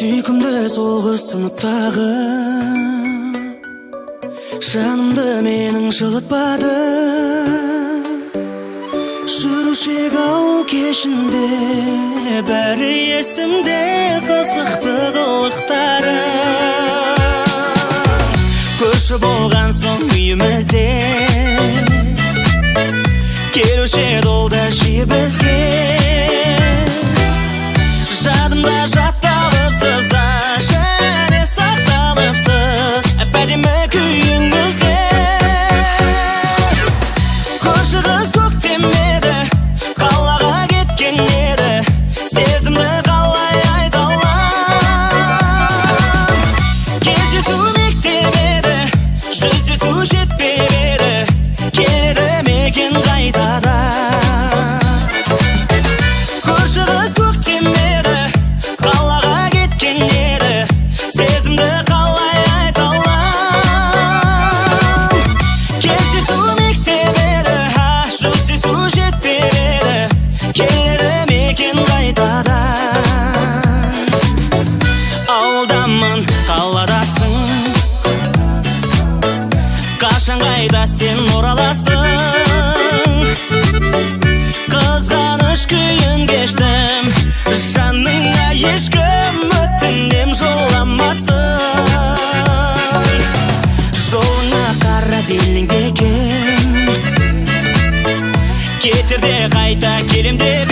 сүйкімді солғы сыныптағы жанымды менің жылытпады. Жүруші ауыл кешінде бәрі есімде, қызықты қылықтары. Көрші болған соң үйімізде келуші долда жиі бізге. Жадымда жатталыпсыз, және сақталыпсыз әдемі күйіңізде. Көрші қыз көктем еді, қалаға кеткен еді, сезімді қалай айта алам. Кездесу мектеп еді, жүздесу жетпеп еді, келеді мекен қайтадан. Көрші қыз көктем еді, қалаға кеткен еді, сезімді қалай айта алам. Кездесу мектеп еді, жүздесу жетпеп еді, келеді мекен қайтадан. Ауылдамын, қаладасың, қашан қайда сен ораласың. Қызғаныш күйін кештім, жаныңа ешкім өтінем жоламасын. Жолыңа қара беліңдеген, кетерде қайта келем деп